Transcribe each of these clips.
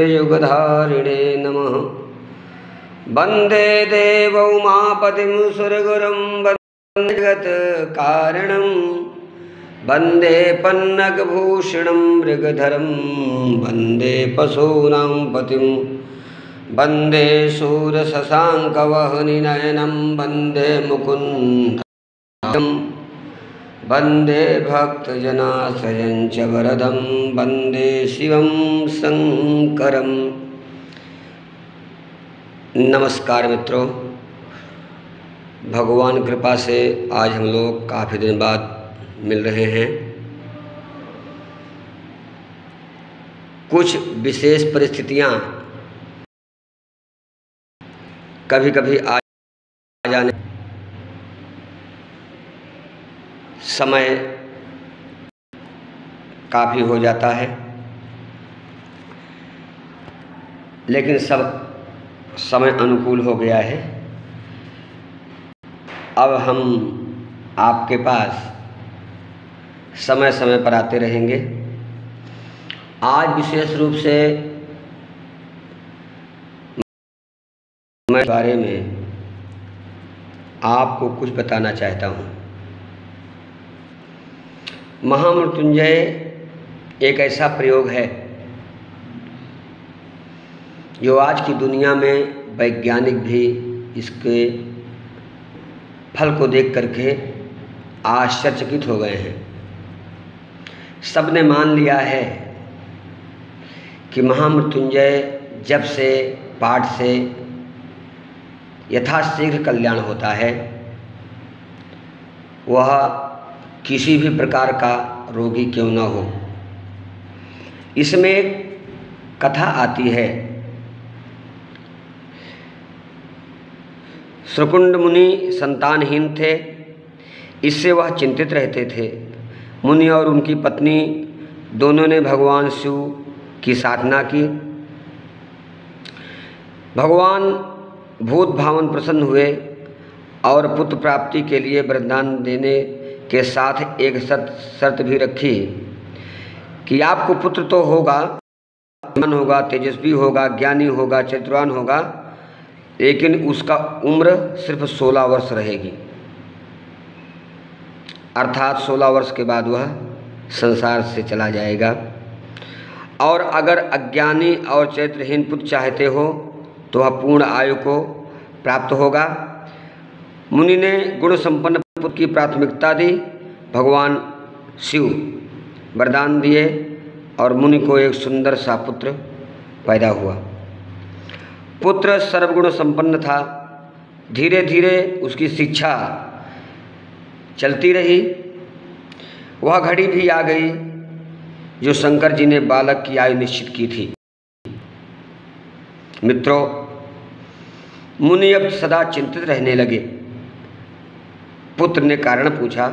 युगधारिणे नमः। वन्दे देवौमापतिं सुरगुरुं वन्दे जगत्कारणं वन्दे पन्नगभूषणं मृगधरं वन्दे पशूनां पतिं वन्दे शूरशशाङ्कवह्निनयनं वन्दे मुकुन्दं वन्दे भक्तजनाश्रयं च वरदं वन्दे शिवं शङ्करं। नमस्कार मित्रों, भगवान कृपा से आज हम लोग काफ़ी दिन बाद मिल रहे हैं। कुछ विशेष परिस्थितियां कभी कभी आ जाने, समय काफ़ी हो जाता है, लेकिन सब समय अनुकूल हो गया है। अब हम आपके पास समय समय पर आते रहेंगे। आज विशेष रूप से मैं इस बारे में आपको कुछ बताना चाहता हूँ। महामृत्युंजय एक ऐसा प्रयोग है जो आज की दुनिया में वैज्ञानिक भी इसके फल को देख करके आश्चर्यचकित हो गए हैं। सबने मान लिया है कि महामृत्युंजय जब से पाठ से यथाशीघ्र कल्याण होता है, वह किसी भी प्रकार का रोगी क्यों न हो। इसमें एक कथा आती है। शृकुंड मुनि संतानहीन थे, इससे वह चिंतित रहते थे। मुनि और उनकी पत्नी दोनों ने भगवान शिव की साधना की। भगवान भूत भावन प्रसन्न हुए और पुत्र प्राप्ति के लिए वरदान देने के साथ एक शर्त भी रखी कि आपको पुत्र तो होगा, तेजस्वी होगा, ज्ञानी होगा, चरित्रवान होगा, लेकिन उसका उम्र सिर्फ 16 वर्ष रहेगी। अर्थात 16 वर्ष के बाद वह संसार से चला जाएगा। और अगर अज्ञानी और चरित्रहीन पुत्र चाहते हो तो वह पूर्ण आयु को प्राप्त होगा। मुनि ने गुण संपन्न पुत्र की प्राथमिकता दी। भगवान शिव वरदान दिए और मुनि को एक सुंदर सा पुत्र पैदा हुआ। पुत्र सर्वगुण संपन्न था। धीरे धीरे उसकी शिक्षा चलती रही। वह घड़ी भी आ गई जो शंकर जी ने बालक की आयु निश्चित की थी। मित्रों, मुनि अब सदा चिंतित रहने लगे। पुत्र ने कारण पूछा।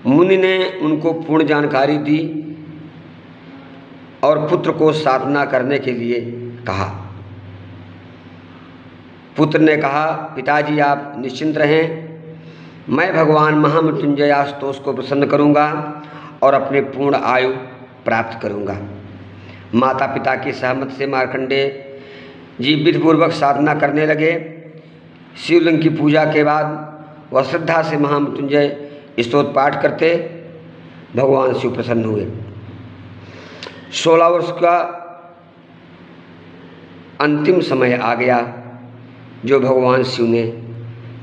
मुनि ने उनको पूर्ण जानकारी दी और पुत्र को साधना करने के लिए कहा। पुत्र ने कहा, पिताजी आप निश्चिंत रहें, मैं भगवान महामृत्युंजय आशुतोष को प्रसन्न करूंगा और अपने पूर्ण आयु प्राप्त करूंगा। माता पिता की सहमति से मार्कंडेय जी विधिपूर्वक साधना करने लगे। शिवलिंग की पूजा के बाद वह श्रद्धा से महामृत्युंजय स्तोत्र पाठ करते। भगवान शिव प्रसन्न हुए। 16 वर्ष का अंतिम समय आ गया जो भगवान शिव ने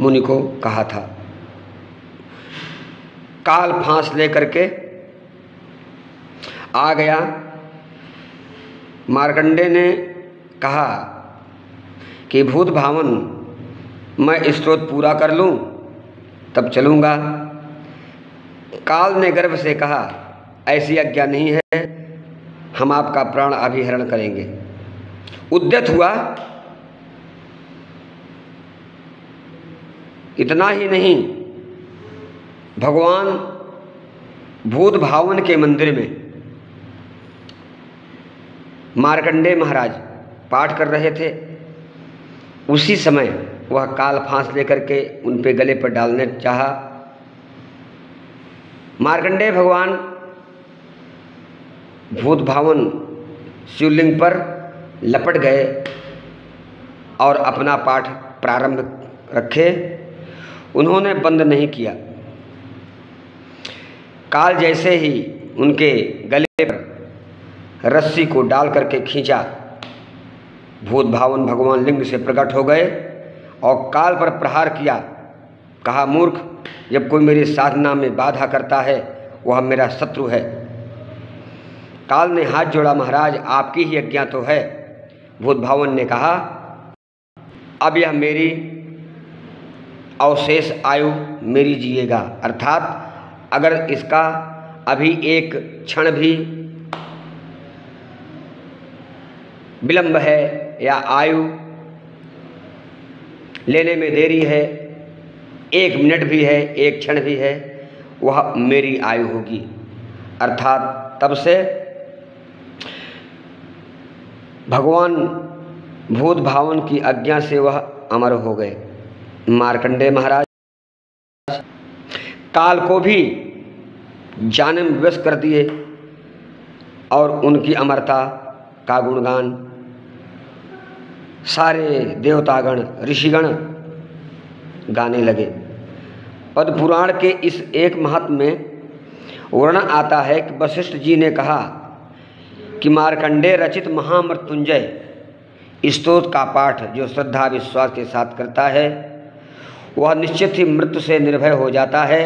मुनि को कहा था। काल फांस लेकर के आ गया। मार्कंडेय ने कहा कि भूत भावन मैं स्तोत्र पूरा कर लूं तब चलूँगा। काल ने गर्व से कहा, ऐसी आज्ञा नहीं है, हम आपका प्राण अभिहरण करेंगे। उद्यत हुआ। इतना ही नहीं, भगवान भूत भावन के मंदिर में मार्कंडेय महाराज पाठ कर रहे थे। उसी समय वह काल फांस लेकर के उन पे गले पर डालने चाहा। मार्कंडेय भगवान भूत भावन शिवलिंग पर लपट गए और अपना पाठ प्रारंभ रखे। उन्होंने बंद नहीं किया। काल जैसे ही उनके गले पर रस्सी को डाल करके खींचा, भूत भावन भगवान लिंग से प्रकट हो गए और काल पर प्रहार किया। कहा, मूर्ख, जब कोई मेरी साधना में बाधा करता है वह मेरा शत्रु है। काल ने हाथ जोड़ा, महाराज आपकी ही आज्ञा तो है। भूत भावन ने कहा, अब यह मेरी अवशेष आयु मेरी जिएगा, अर्थात अगर इसका अभी एक क्षण भी विलंब है या आयु लेने में देरी है, 1 मिनट भी है, 1 क्षण भी है, वह मेरी आयु होगी। अर्थात तब से भगवान भूत भावन की आज्ञा से वह अमर हो गए। मार्कंडेय महाराज काल को भी जाने में विवश कर दिए और उनकी अमरता का गुणगान सारे देवतागण ऋषिगण गाने लगे। पद्म पुराण के इस एक महात्म्य में वर्णन आता है कि वशिष्ठ जी ने कहा कि मार्कंडेय रचित महामृत्युंजय स्तोत्र का पाठ जो श्रद्धा विश्वास के साथ करता है वह निश्चित ही मृत्यु से निर्भय हो जाता है।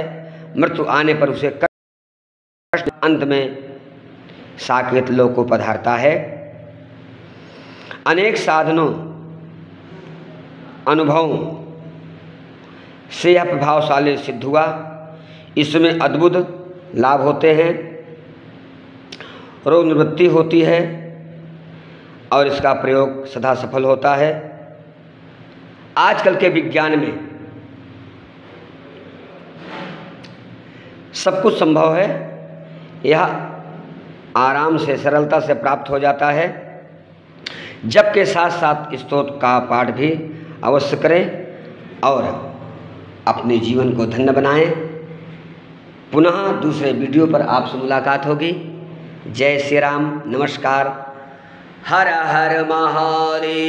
मृत्यु आने पर उसे कष्ट अंत में साकेत लोक को पधारता है। अनेक साधनों अनुभवों से यह प्रभावशाली सिद्ध हुआ। इसमें अद्भुत लाभ होते हैं, रोग निवृत्ति होती है और इसका प्रयोग सदा सफल होता है। आजकल के विज्ञान में सब कुछ संभव है, यह आराम से सरलता से प्राप्त हो जाता है। जप के साथ साथ स्तोत्र का पाठ भी अवश्य करें और अपने जीवन को धन्य बनाएं। पुनः दूसरे वीडियो पर आपसे मुलाकात होगी। जय श्री राम, नमस्कार, हर हर महादेव।